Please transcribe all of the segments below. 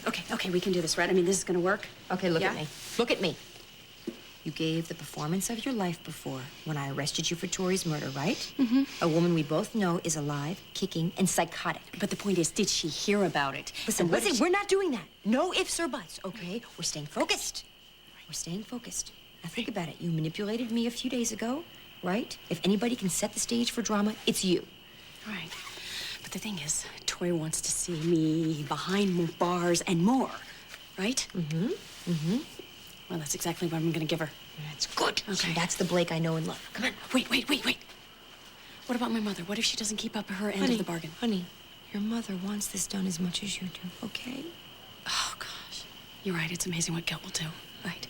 Okay, we can do this, right? I mean, this is gonna work. Okay, look Yeah? at me. Look at me. You gave the performance of your life before when I arrested you for Tori's murder, right? Mm-hmm. A woman we both know is alive, kicking, and psychotic. But the point is, did she hear about it? Listen, we're not doing that. No ifs or buts, okay? We're staying focused. We're staying focused. Now think about it. You manipulated me a few days ago, right? If anybody can set the stage for drama, it's you. Right. But the thing is, Tori wants to see me behind bars and more, right? Mm-hmm. Mm-hmm. Well, that's exactly what I'm gonna give her. That's good. Okay. That's the Blake I know and love. Come on. Wait. What about my mother? What if she doesn't keep up her end of the bargain? Honey, your mother wants this done as much as you do, okay? Oh, gosh. You're right. It's amazing what guilt will do, right?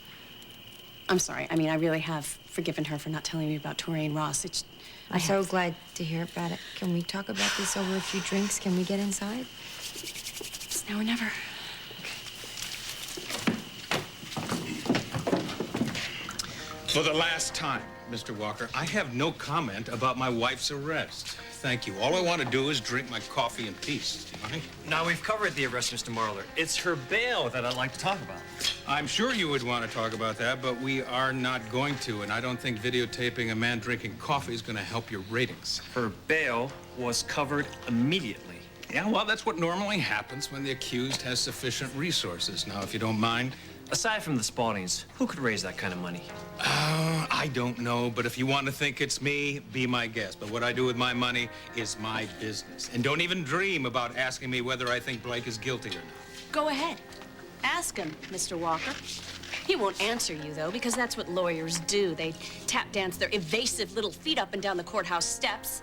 I'm sorry. I mean, I really have forgiven her for not telling me about Tori and Ross. I'm so glad to hear about it. Can we talk about this over a few drinks? Can we get inside? It's now or never. For the last time, Mr. Walker, I have no comment about my wife's arrest. Thank you. All I want to do is drink my coffee in peace. All right? Now, we've covered the arrest, Mr. Marler. It's her bail that I'd like to talk about. I'm sure you would want to talk about that, but we are not going to, and I don't think videotaping a man drinking coffee is going to help your ratings. Her bail was covered immediately. Yeah, well, that's what normally happens when the accused has sufficient resources. Now, if you don't mind. Aside from the Spaldings, who could raise that kind of money? I don't know, but if you want to think it's me, be my guest. But what I do with my money is my business. And don't even dream about asking me whether I think Blake is guilty or not. Go ahead. Ask him, Mr. Walker. He won't answer you, though, because that's what lawyers do. They tap dance their evasive little feet up and down the courthouse steps.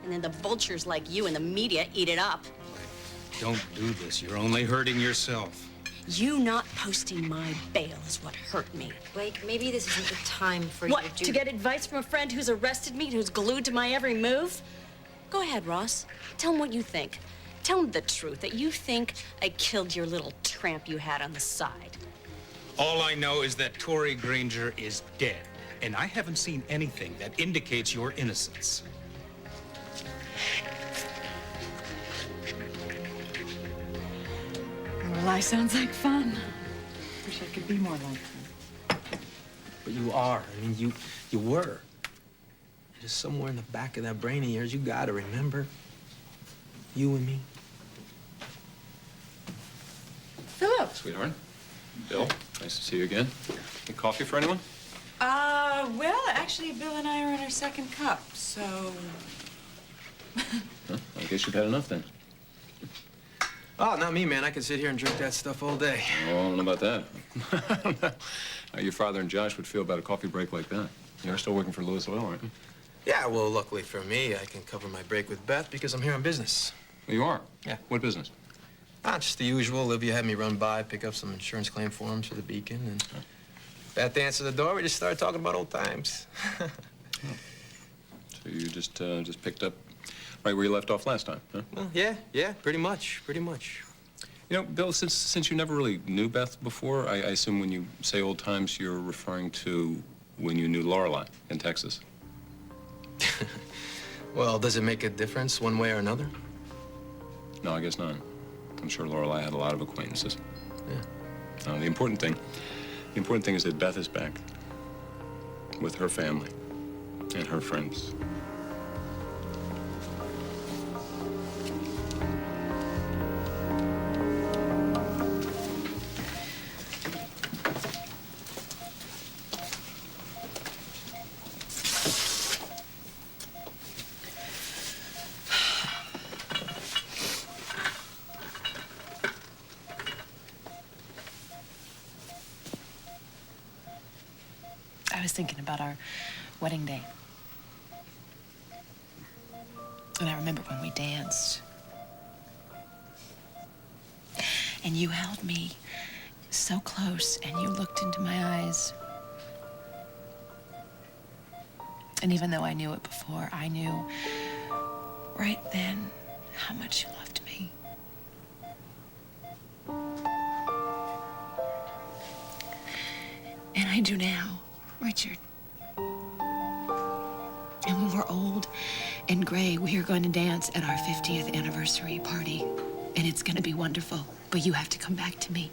And then the vultures like you and the media eat it up. Don't do this. You're only hurting yourself. You not posting my bail is what hurt me. Blake, maybe this isn't the time for What, you to do... to get advice from a friend who's arrested me, who's glued to my every move? Go ahead, Ross. Tell him what you think. Tell him the truth, that you think I killed your little tramp you had on the side. All I know is that Tori Granger is dead, and I haven't seen anything that indicates your innocence. Well, life sounds like fun. Wish I could be more like them. But you are. I mean, you were. Just somewhere in the back of that brain of yours, you gotta remember. You and me. Phillip. Sweetheart. Bill, nice to see you again. Any coffee for anyone? Well, actually, Bill and I are on our second cup, so... Huh? I guess you've had enough then. Oh, not me, man. I could sit here and drink that stuff all day. Oh, I don't know about that. I don't know how your father and Josh would feel about a coffee break like that. You're still working for Lewis Oil, aren't you? Yeah, well, luckily for me, I can cover my break with Beth because I'm here on business. Well, you are? Yeah. What business? Just the usual. Olivia had me run by, pick up some insurance claim forms for the Beacon, and Beth answered the door. We just started talking about old times. Oh. So you just picked up right where you left off last time, huh? Well, yeah, pretty much. You know, Bill, since you never really knew Beth before, I assume when you say old times, you're referring to when you knew Lorelei in Texas. Well, does it make a difference one way or another? No, I guess not. I'm sure Lorelei had a lot of acquaintances. Yeah. The important thing is that Beth is back with her family and her friends. I was thinking about our wedding day. And I remember when we danced. And you held me so close, and you looked into my eyes. And even though I knew it before, I knew right then how much you loved me. And I do now, Richard. And when we're old and gray, we are going to dance at our 50th anniversary party. And it's going to be wonderful. But you have to come back to me.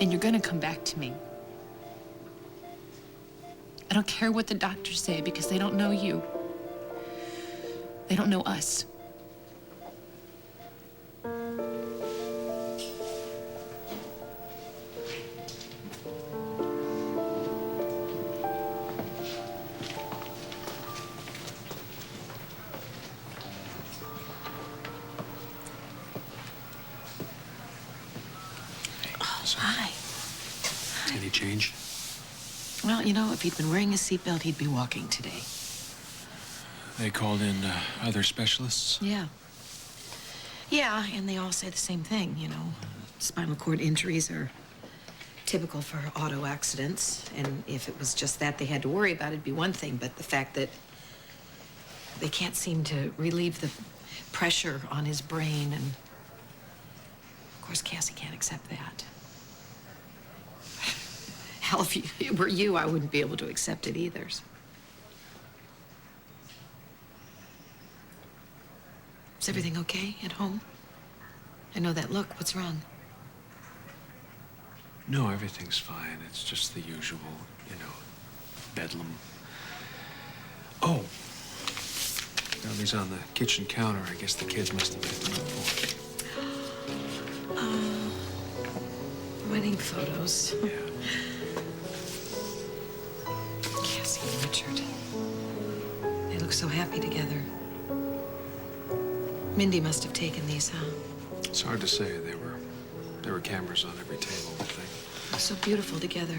And you're gonna come back to me. I don't care what the doctors say because they don't know you. They don't know us. Hi. Any change? Well, you know, if he'd been wearing a seatbelt, he'd be walking today. They called in other specialists? Yeah. Yeah, and they all say the same thing, you know. Spinal cord injuries are typical for auto accidents, and if it was just that they had to worry about, it'd be one thing, but the fact that they can't seem to relieve the pressure on his brain, and of course, Cassie can't accept that. Hell, if it were you, I wouldn't be able to accept it either. Is everything okay at home? I know that look. What's wrong? No, everything's fine. It's just the usual, bedlam. Oh. Now these on the kitchen counter. I guess the kids must have picked them up for. Wedding photos. Yeah. Cassie and Richard. They look so happy together. Mindy must have taken these, huh? It's hard to say. There were cameras on every table, I think. They're so beautiful together.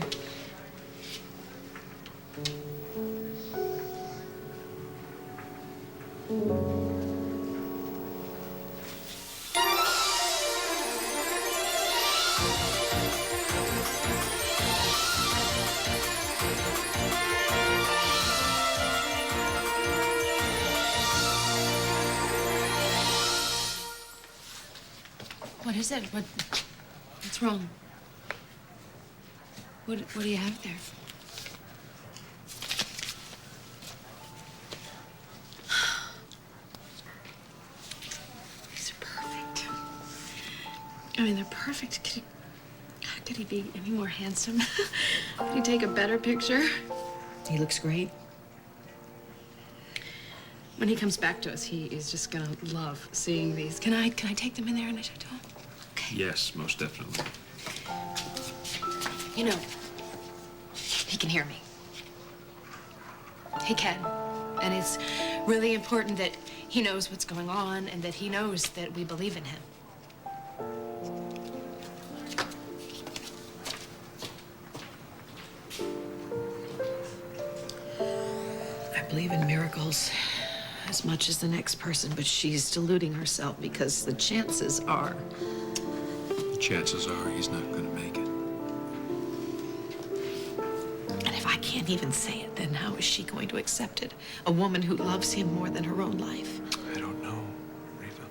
What is it? What's wrong? What do you have there? These are perfect. I mean, they're perfect. Could he be any more handsome? Could he take a better picture? He looks great. When he comes back to us, he is just gonna love seeing these. Can I take them in there and I show to him? Okay. Yes, most definitely. You know, he can hear me. He can. And it's really important that he knows what's going on and that he knows that we believe in him. I believe in miracles as much as the next person, but she's deluding herself because the chances are. The chances are he's not going to make it. And if I can't even say it, then how is she going to accept it? A woman who loves him more than her own life. I don't know, Reva.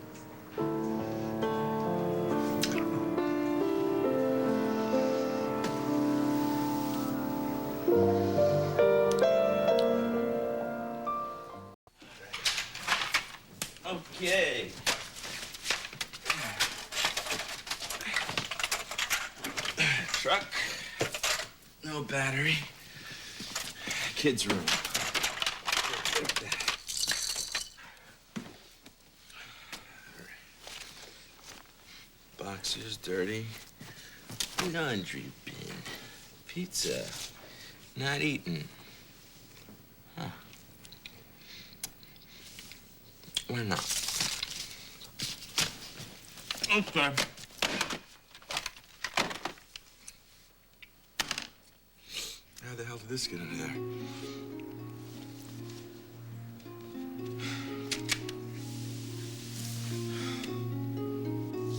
I don't know. Okay. Truck. No battery. Kids' room. Boxers dirty. Laundry bin. Pizza. Not eaten. Huh. Why not? Okay. How the hell did this get under there?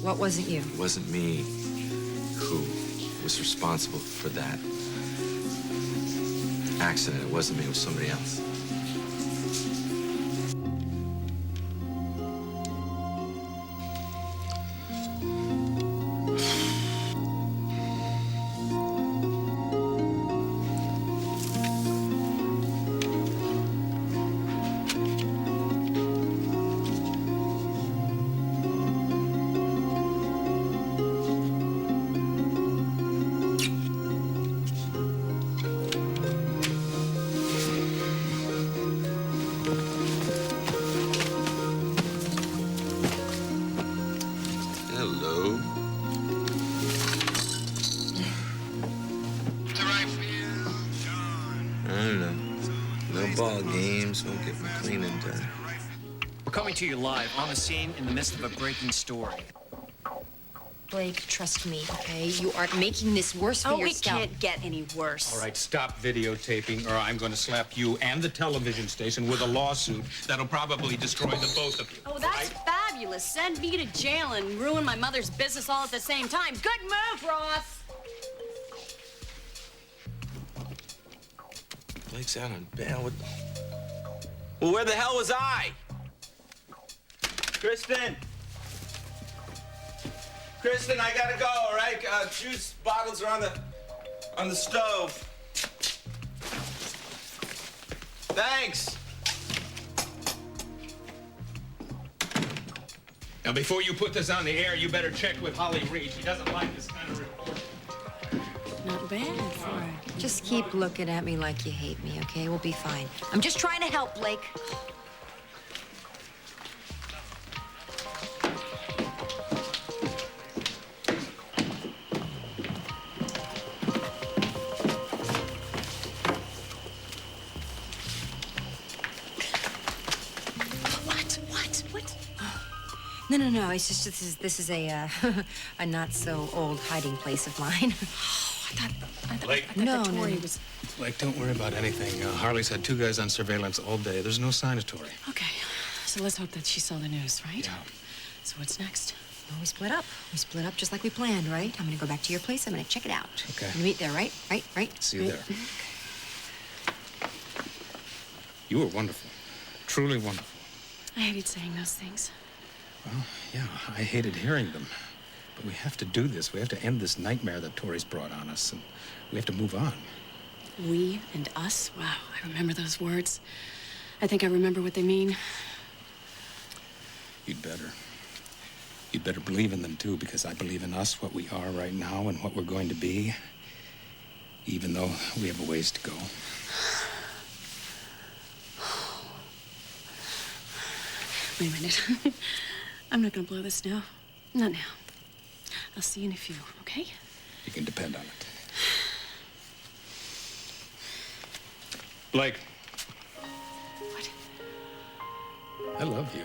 What wasn't you? It wasn't me who was responsible for that accident. It wasn't me, it was somebody else. so I'll get my cleaning done. We're coming to you live on the scene in the midst of a breaking story. Blake, trust me, okay? You are making this worse for Oh, it yourself. can't get any worse. All right, stop videotaping, or I'm going to slap you and the television station with a lawsuit that'll probably destroy the both of you. Oh, that's fabulous. Send me to jail and ruin my mother's business all at the same time. Good move, Ross. Blake's out on bail. Well, where the hell was I? Kristen! Kristen, I gotta go, all right? Juice bottles are on the stove. Thanks. Now, before you put this on the air, you better check with Holly Reed. She doesn't like this kind of report. Not bad for it. Just keep looking at me like you hate me, okay? We'll be fine. I'm just trying to help, Blake. No. It's just this is a a not so old hiding place of mine. I thought Blake. that Tori was... Blake, don't worry about anything. Harley's had 2 guys on surveillance all day. There's no sign of Tori. Okay, so let's hope that she saw the news, right? Yeah. So what's next? Well, we split up. We split up just like we planned, right? I'm gonna go back to your place. I'm gonna check it out. Okay. We meet there, right? Right? See you Right? there. You were wonderful. Truly wonderful. I hated saying those things. Well, yeah, I hated hearing them. But we have to do this. We have to end this nightmare that Tori's brought on us, and we have to move on. We and us? Wow, I remember those words. I think I remember what they mean. You'd better. You'd better believe in them, too, because I believe in us, what we are right now, and what we're going to be, even though we have a ways to go. Wait a minute. I'm not gonna blow this now. Not now. I'll see you in a few, okay? You can depend on it. Blake. What? I love you.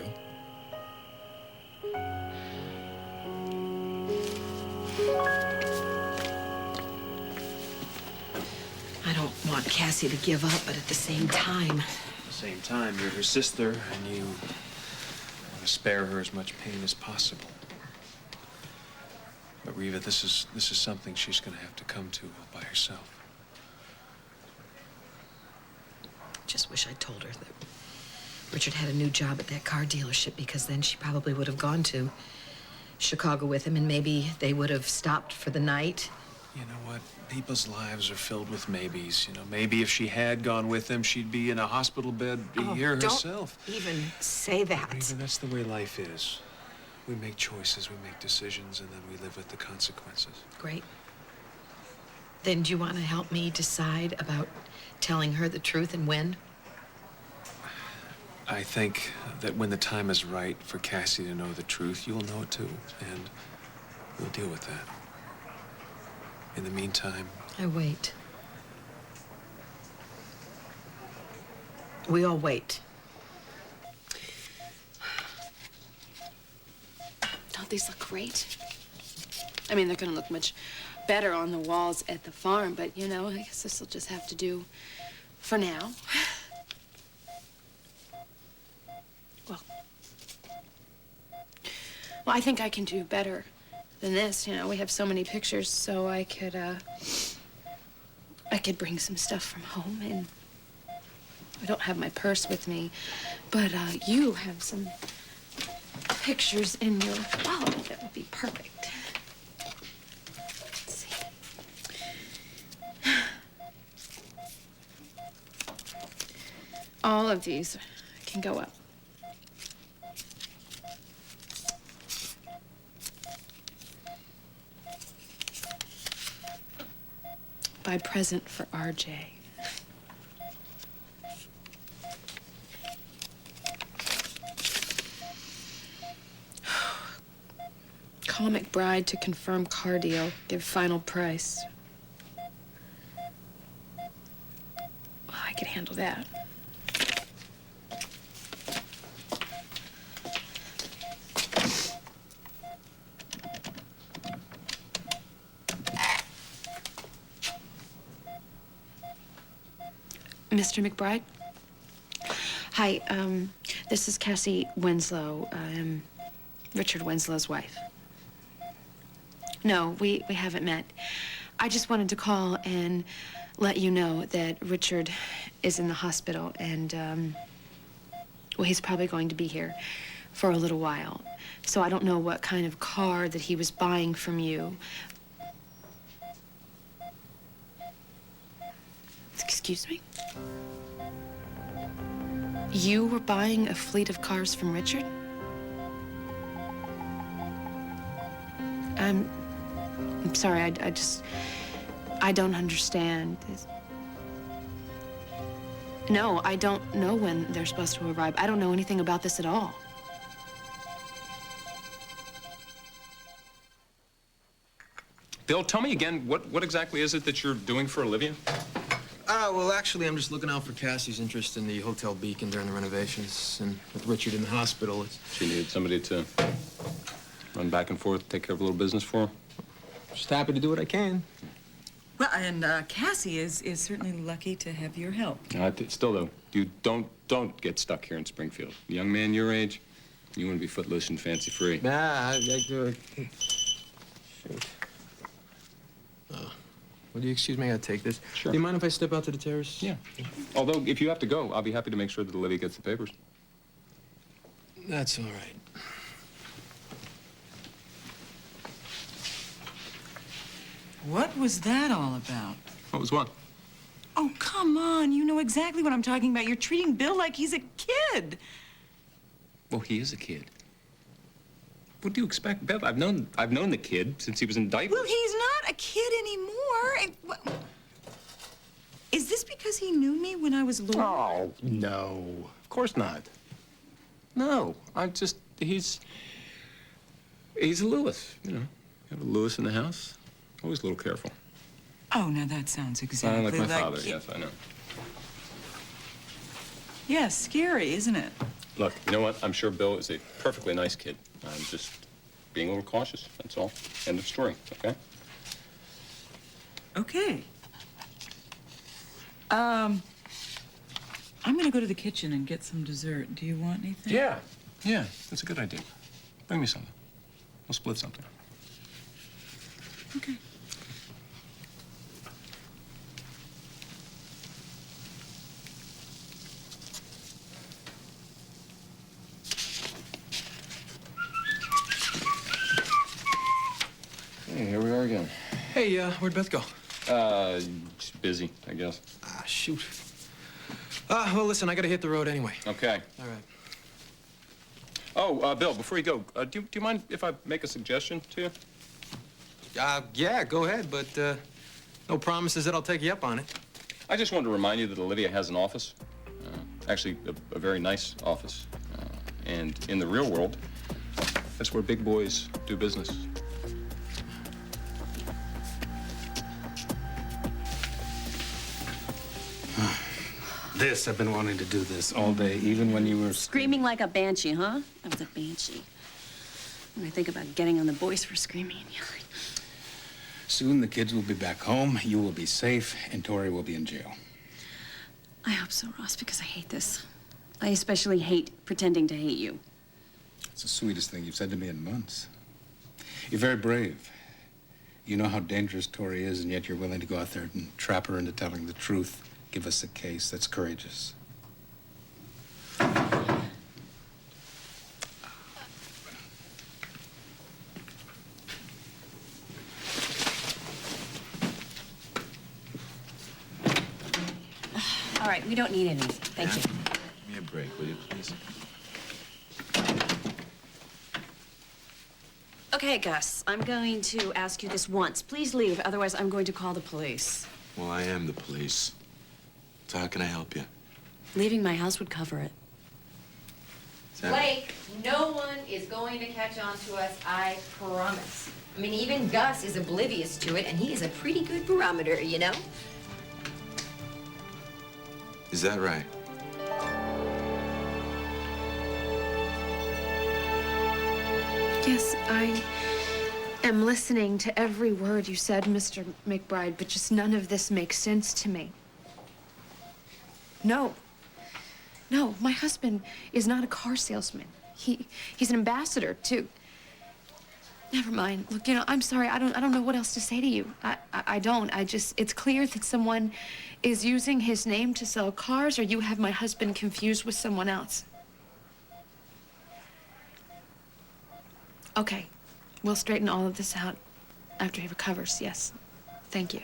I don't want Cassie to give up, but at the same time... At the same time, you're her sister, and you want to spare her as much pain as possible. But Reva, this is something she's going to have to come to all by herself. Just wish I'd told her that Richard had a new job at that car dealership, because then she probably would have gone to Chicago with him, and maybe they would have stopped for the night. You know what? People's lives are filled with maybes. You know, maybe if she had gone with him, she'd be in a hospital bed here herself. Don't even say that. Reva, that's the way life is. We make choices, we make decisions, and then we live with the consequences. Great. Then do you want to help me decide about telling her the truth and when? I think that when the time is right for Cassie to know the truth, you'll know it too, and we'll deal with that. In the meantime... I wait. We all wait. Don't these look great? I mean, they're gonna look much better on the walls at the farm, but, you know, I guess this will just have to do for now. Well, I think I can do better than this. You know, we have so many pictures, so I could bring some stuff from home, and I don't have my purse with me, but you have some pictures in your wallet that would be perfect. Let's see. All of these can go up. Buy present for RJ. Call McBride to confirm car deal. Give final price. Well, I could handle that. Mr. McBride? Hi, this is Cassie Winslow. I'm Richard Winslow's wife. No, we haven't met. I just wanted to call and let you know that Richard is in the hospital and, well, he's probably going to be here for a little while. So I don't know what kind of car that he was buying from you. Excuse me? You were buying a fleet of cars from Richard? I'm sorry, I don't understand. No, I don't know when they're supposed to arrive. I don't know anything about this at all. Bill, tell me again, what exactly is it that you're doing for Olivia? Well, actually, I'm just looking out for Cassie's interest in the Hotel Beacon during the renovations. And with Richard in the hospital, it's... She needed somebody to run back and forth, take care of a little business for her? Just happy to do what I can. Well, and Cassie is certainly lucky to have your help. Still, though, you don't get stuck here in Springfield. A young man your age, you want to be footloose and fancy-free. Nah, I do it. Shoot. Will you excuse me? I gotta take this. Sure. Do you mind if I step out to the terrace? Yeah. Although, if you have to go, I'll be happy to make sure that Olivia gets the papers. That's all right. What was that all about? What was what? Oh, come on. You know exactly what I'm talking about. You're treating Bill like he's a kid. Well, he is a kid. What do you expect, Bev? I've known the kid since he was in diapers. Well, he's not a kid anymore. Is this because he knew me when I was little? Oh, no. Of course not. No, he's a Lewis, you know. You have a Lewis in the house, always a little careful. Oh, now that sounds exactly like my father, yes, I know. Yeah, scary, isn't it? Look, you know what? I'm sure Bill is a perfectly nice kid. I'm just being a little cautious, that's all. End of story, okay? Okay. I'm gonna go to the kitchen and get some dessert. Do you want anything? Yeah, that's a good idea. Bring me something. We'll split something. Okay. Hey, here we are again. Hey, where'd Beth go? She's busy, I guess. Ah, shoot. Well, listen, I gotta hit the road anyway. Okay. All right. Oh, Bill, before you go, do you mind if I make a suggestion to you? Yeah, go ahead, but no promises that I'll take you up on it. I just wanted to remind you that Olivia has an office. Actually, a very nice office. And in the real world, that's where big boys do business. I've been wanting to do this all day, even when you were... Screaming like a banshee, huh? I was a banshee. When I think about getting on the boys for screaming, Soon the kids will be back home, you will be safe, and Tori will be in jail. I hope so, Ross, because I hate this. I especially hate pretending to hate you. It's the sweetest thing you've said to me in months. You're very brave. You know how dangerous Tori is, and yet you're willing to go out there and trap her into telling the truth. Give us a case. That's courageous. All right, we don't need anything. Thank you. Give me a break, will you, please? Okay, Gus, I'm going to ask you this once. Please leave, otherwise I'm going to call the police. Well, I am the police. So how can I help you? Leaving my house would cover it. Blake, no one is going to catch on to us, I promise. I mean, even Gus is oblivious to it, and he is a pretty good barometer, you know? Is that right? Yes, I am listening to every word you said, Mr. McBride, but just none of this makes sense to me. No. No, my husband is not a car salesman. He's an ambassador, too. Never mind. Look, you know, I'm sorry. I don't know what else to say to you. I don't. It's clear that someone is using his name to sell cars, or you have my husband confused with someone else. Okay. We'll straighten all of this out after he recovers, yes. Thank you.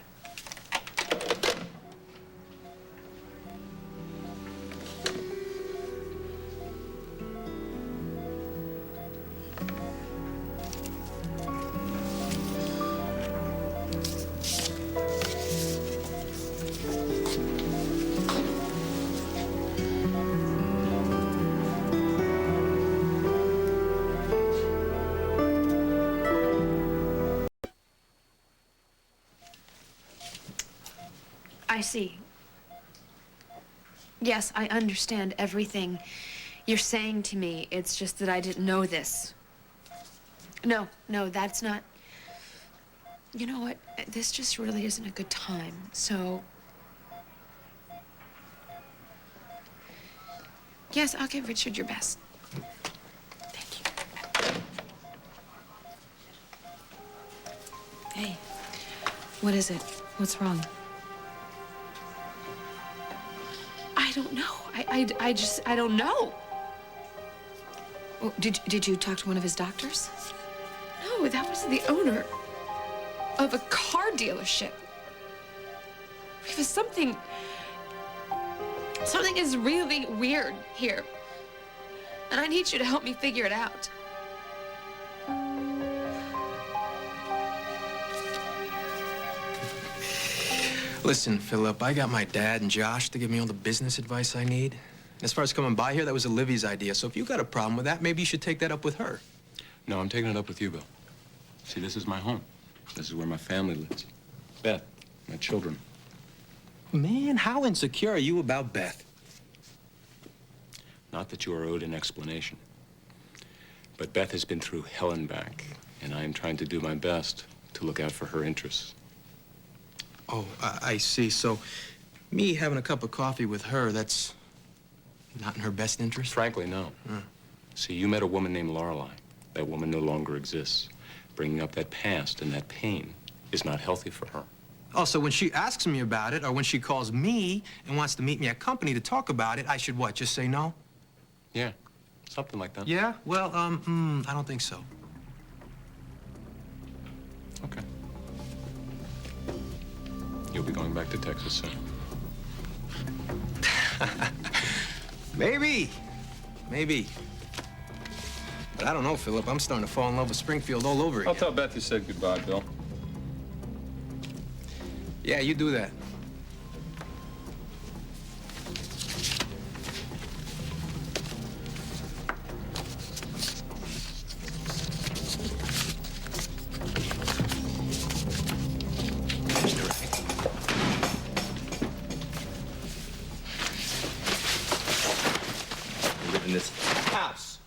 I see. Yes, I understand everything you're saying to me. It's just that I didn't know this. No, that's not... You know what? This just really isn't a good time, so... Yes, I'll give Richard your best. Thank you. Hey, what is it? What's wrong? I don't know. I don't know. Well, did you talk to one of his doctors? No, that was the owner of a car dealership. Because something is really weird here. And I need you to help me figure it out. Listen, Phillip, I got my dad and Josh to give me all the business advice I need. As far as coming by here, that was Olivia's idea. So if you got a problem with that, maybe you should take that up with her. No, I'm taking it up with you, Bill. See, this is my home. This is where my family lives. Beth, my children. Man, how insecure are you about Beth? Not that you are owed an explanation. But Beth has been through hell and back, and I am trying to do my best to look out for her interests. Oh, I see. So me having a cup of coffee with her, that's not in her best interest? Frankly, no. See, you met a woman named Lorelei. That woman no longer exists. Bringing up that past and that pain is not healthy for her. Oh, so when she asks me about it, or when she calls me and wants to meet me at company to talk about it, I should what, just say no? Yeah, something like that. Yeah? Well, I don't think so. Okay. You'll be going back to Texas soon. Maybe. But I don't know, Phillip. I'm starting to fall in love with Springfield all over again. I'll tell Beth you said goodbye, Bill. Yeah, you do that. You live in this house.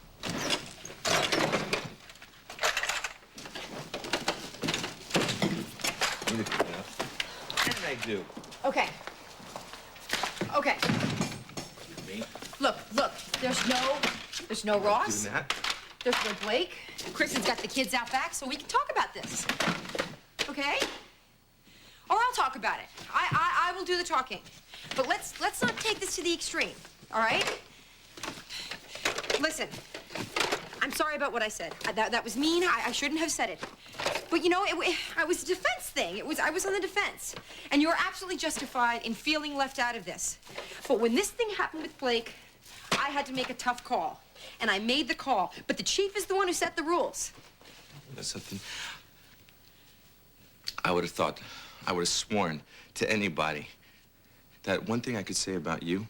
And I do. Okay. Okay. Me? Look. There's no Ross. Doing that? There's no Blake. Kristen's got the kids out back, so we can talk about this. Okay? Or I'll talk about it. I will do the talking. But let's not take this to the extreme, all right? Listen, I'm sorry about what I said. That was mean. I shouldn't have said it. But you know, it was a defense thing. I was on the defense. And you're absolutely justified in feeling left out of this. But when this thing happened with Blake, I had to make a tough call. And I made the call. But the chief is the one who set the rules. That's something. I would have sworn to anybody that one thing I could say about you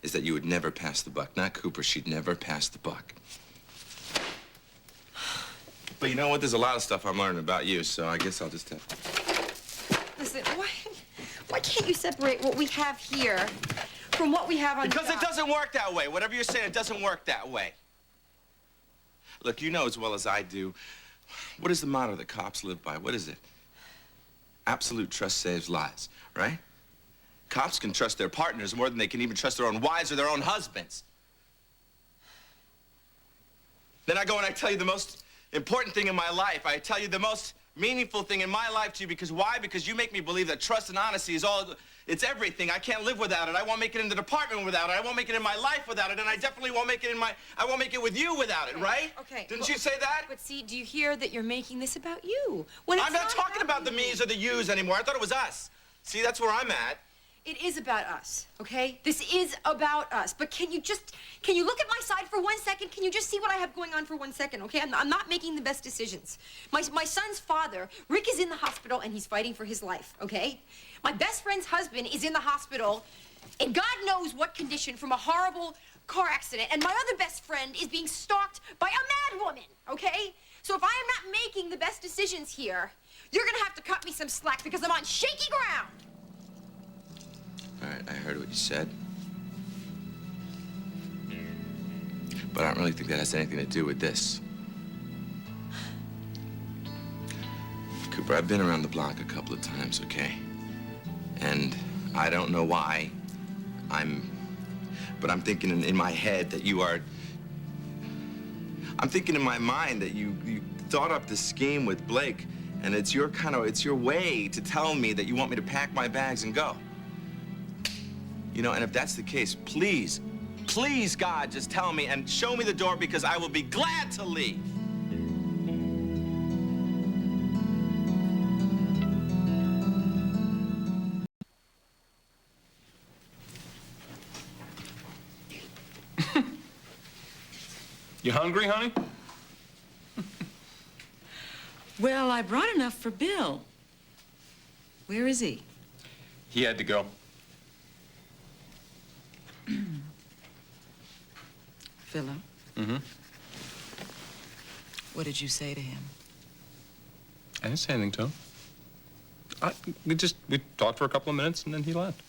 is that you would never pass the buck. Not Cooper, she'd never pass the buck. But you know what? There's a lot of stuff I'm learning about you, so I guess I'll just have to. Listen, why can't you separate what we have here from what we have on Because the it doesn't work that way. Whatever you're saying, it doesn't work that way. Look, you know as well as I do, what is the motto that cops live by? What is it? Absolute trust saves lives, right? Cops can trust their partners more than they can even trust their own wives or their own husbands. Then I go and I tell you the most important thing in my life. I tell you the most meaningful thing in my life to you because why? Because you make me believe that trust and honesty is all, it's everything. I can't live without it. I won't make it in the department without it. I won't make it in my life without it. And I definitely won't make it in I won't make it with you without it, right? Okay. Didn't you say that? But see, do you hear that you're making this about you? When it's I'm not talking about the me's or the you's anymore. I thought it was us. See, that's where I'm at. It is about us, okay? This is about us. But can you look at my side for 1 second? Can you just see what I have going on for 1 second, okay? I'm not making the best decisions. My son's father, Rick, is in the hospital and he's fighting for his life, okay? My best friend's husband is in the hospital in God knows what condition from a horrible car accident. And my other best friend is being stalked by a mad woman, okay? So if I am not making the best decisions here, you're gonna have to cut me some slack because I'm on shaky ground. All right, I heard what you said. But I don't really think that has anything to do with this. Cooper, I've been around the block a couple of times, okay? And I don't know why but I'm thinking in my head that I'm thinking in my mind that you thought up this scheme with Blake, and it's your way to tell me that you want me to pack my bags and go. You know, and if that's the case, please, please, God, just tell me and show me the door because I will be glad to leave. You hungry, honey? Well, I brought enough for Bill. Where is he? He had to go. Phillip? Mm-hmm. What did you say to him? I didn't say anything to him. We talked for a couple of minutes and then he left.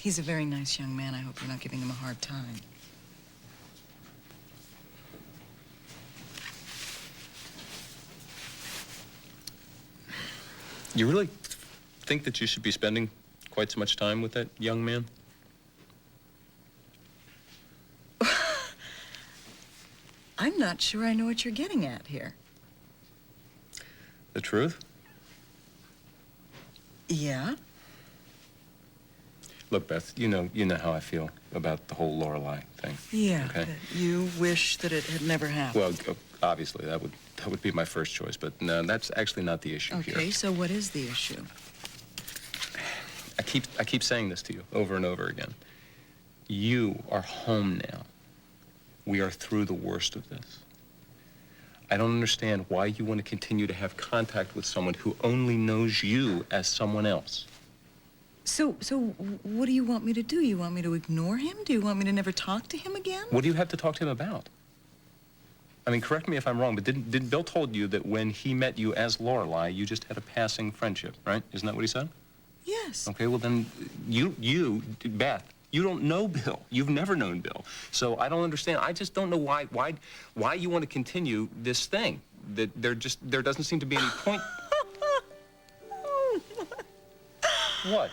He's a very nice young man. I hope you're not giving him a hard time. You really think that you should be spending quite so much time with that young man? I'm not sure I know what you're getting at here. The truth? Yeah? Look, Beth, you know how I feel about the whole Lorelei thing. Yeah, okay? that you wish that it had never happened. Well, obviously, that would be my first choice, but no, that's actually not the issue here. Okay, so what is the issue? I keep saying this to you over and over again. You are home now. We are through the worst of this. I don't understand why you want to continue to have contact with someone who only knows you as someone else. So what do you want me to do? You want me to ignore him? Do you want me to never talk to him again? What do you have to talk to him about? I mean, correct me if I'm wrong, but didn't Bill told you that when he met you as Lorelei, you just had a passing friendship, right? Isn't that what he said? Yes. Okay, well then, Beth, you don't know Bill. You've never known Bill. So I don't understand. I just don't know why you want to continue this thing. That there doesn't seem to be any point. What?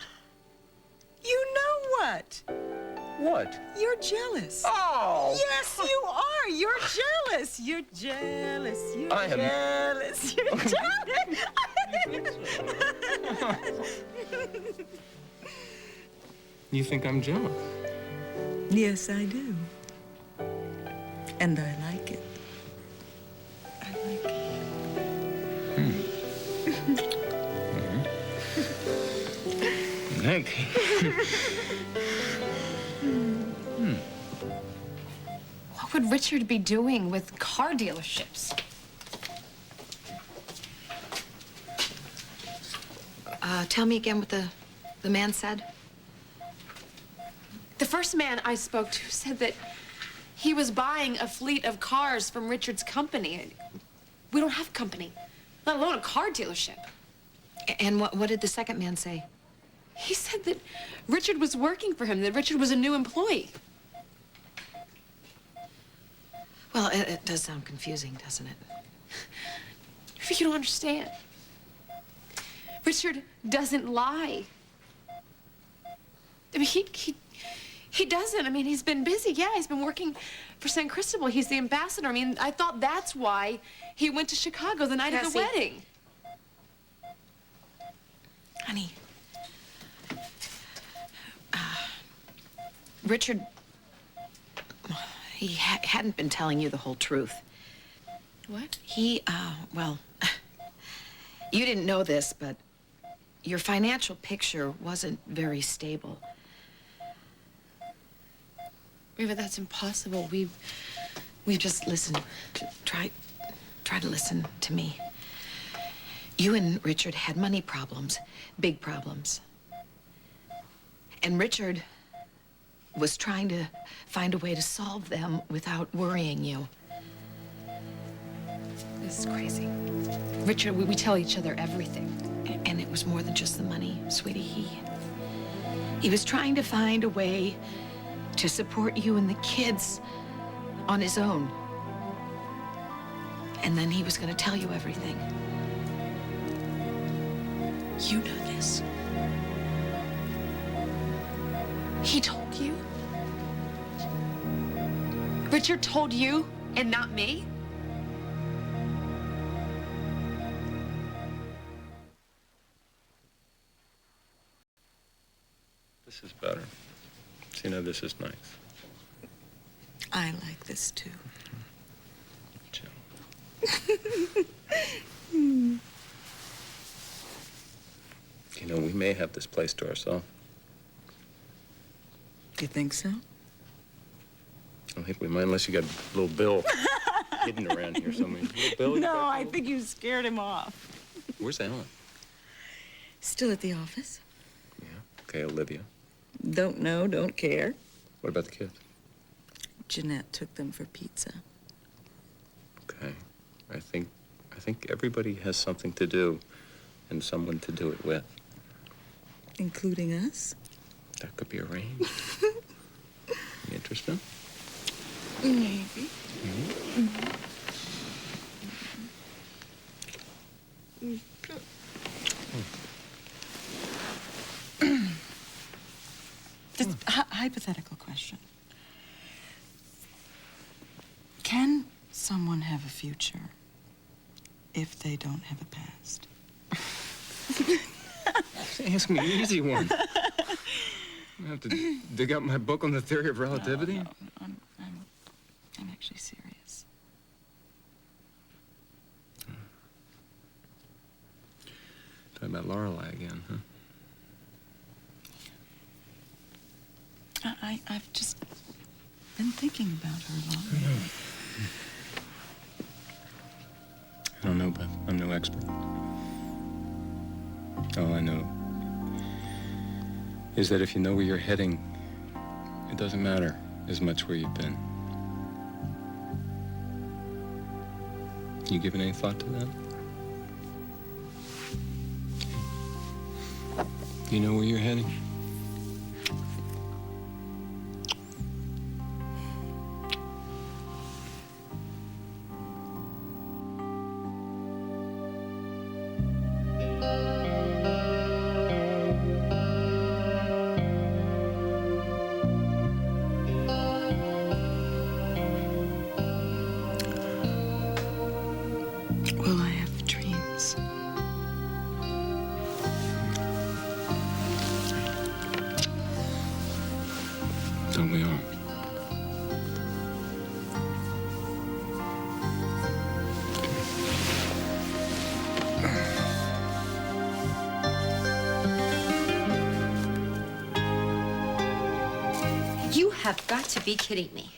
You know what? What? You're jealous. Oh! Yes, you are. You're jealous. You're jealous. You're I am jealous. You're jealous. You think I'm jealous? Yes, I do. And I like it. I like it. Okay. What would Richard be doing with car dealerships? Tell me again what the man said. The first man I spoke to said that he was buying a fleet of cars from Richard's company. We don't have company, let alone a car dealership. And what did the second man say? He said that Richard was working for him, that Richard was a new employee. Well, it does sound confusing, doesn't it? You don't understand. Richard doesn't lie. I mean, he doesn't. I mean, he's been busy. Yeah, he's been working for San Cristobal. He's the ambassador. I mean, I thought that's why he went to Chicago the night of the Cassie. wedding. Honey. Richard, he hadn't been telling you the whole truth. What? Well, you didn't know this, but your financial picture wasn't very stable. Riva, that's impossible. We've just listened. Try to listen to me. You and Richard had money problems, big problems. And Richard was trying to find a way to solve them without worrying you. This is crazy. Richard, we tell each other everything. And it was more than just the money, sweetie. He was trying to find a way to support you and the kids on his own. And then he was going to tell you everything. You know this. He told you? Richard told you and not me? This is better. See, now this is nice. I like this too. Jill. You know, we may have this place to ourselves. You think so? I don't think we might, unless you got little Bill hidden around here somewhere. Little Bill, you No, got I Bill? think you scared him off. Where's Alan? Still at the office. Yeah. Okay, Olivia. Don't know, don't care. What about the kids? Jeanette took them for pizza. Okay. I think everybody has something to do and someone to do it with. Including us? That could be arranged. You interested? Maybe. Just hypothetical question. Can someone have a future if they don't have a past? Ask me an easy one. I have to dig out my book on the theory of relativity. No, I'm actually serious. Talking about Lorelei again, huh? I've just been thinking about her a lot. I don't know, Beth. I'm no expert. All I know is that if you know where you're heading, it doesn't matter as much where you've been. You given any thought to that? You know where you're heading? Well, I have dreams. Don't we all? You have got to be kidding me.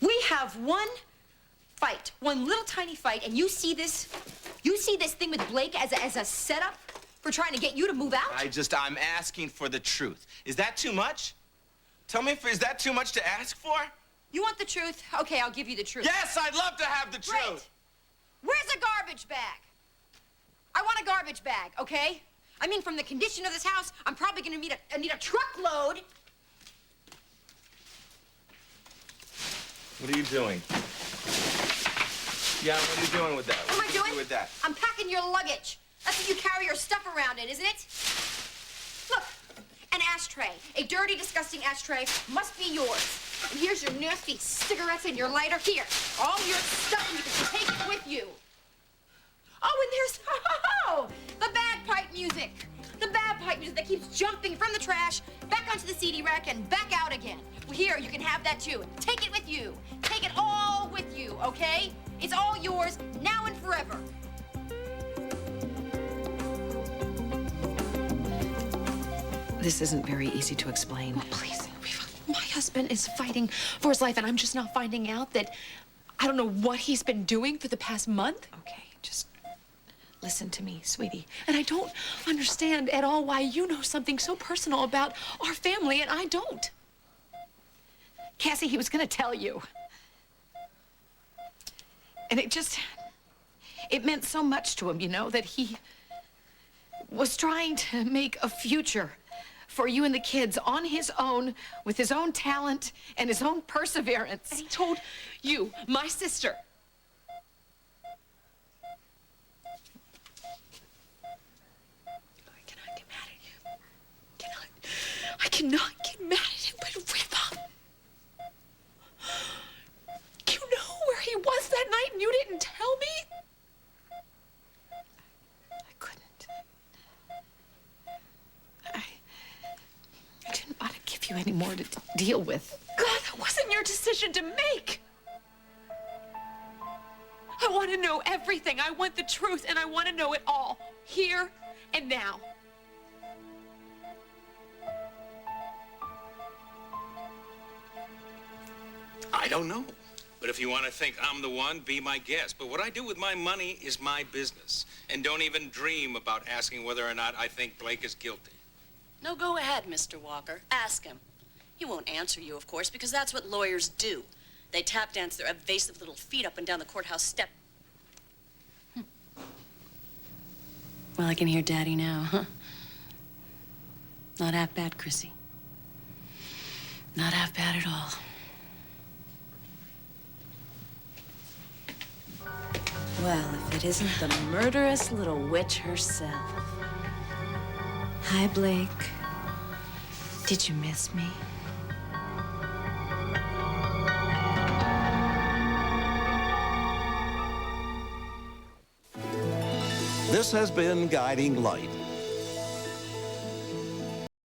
We have one fight, one little tiny fight, and you see this thing with Blake as a setup for trying to get you to move out? I'm asking for the truth. Is that too much? Tell me is that too much to ask for? You want the truth? Okay, I'll give you the truth. Yes, I'd love to have the Great. truth. Where's a garbage bag? I want a garbage bag, okay? I mean, from the condition of this house, I'm probably gonna need a truckload. What are you doing? Yeah, what are you doing with that? What am I are you doing? with that? I'm packing your luggage. That's what you carry your stuff around in, isn't it? Look, An ashtray. A dirty, disgusting ashtray must be yours. And here's your nasty cigarettes and your lighter. Here. All your stuff, and you can take it with you. Oh, and there's, the bagpipe music. The bagpipe music that keeps jumping from the trash, back onto the CD rack, and back out again. Well, here, you can have that too. Take it with you. Take it all with you, okay? It's all yours, now and forever. This isn't very easy to explain. Oh, please. My husband is fighting for his life, and I'm just now finding out that I don't know what he's been doing for the past month. Okay, just listen to me, sweetie. And I don't understand at all why you know something so personal about our family and I don't. Cassie, he was gonna tell you. And it meant so much to him, you know, that he was trying to make a future for you and the kids on his own, with his own talent and his own perseverance. And he told you, my sister. I cannot get mad at him. I cannot get mad at him, but Reva, you know where he was that night and you didn't tell me? I couldn't. I didn't want to give you any more to deal with. God, that wasn't your decision to make. I want to know everything. I want the truth, and I want to know it all, here and now. I don't know. But if you want to think I'm the one, be my guest. But what I do with my money is my business. And don't even dream about asking whether or not I think Blake is guilty. No, go ahead, Mr. Walker. Ask him. He won't answer you, of course, because that's what lawyers do. They tap dance their evasive little feet up and down the courthouse step. Well, I can hear Daddy now, huh? Not half bad, Chrissy. Not half bad at all. Well, if it isn't the murderous little witch herself. Hi, Blake. Did you miss me? This has been Guiding Light,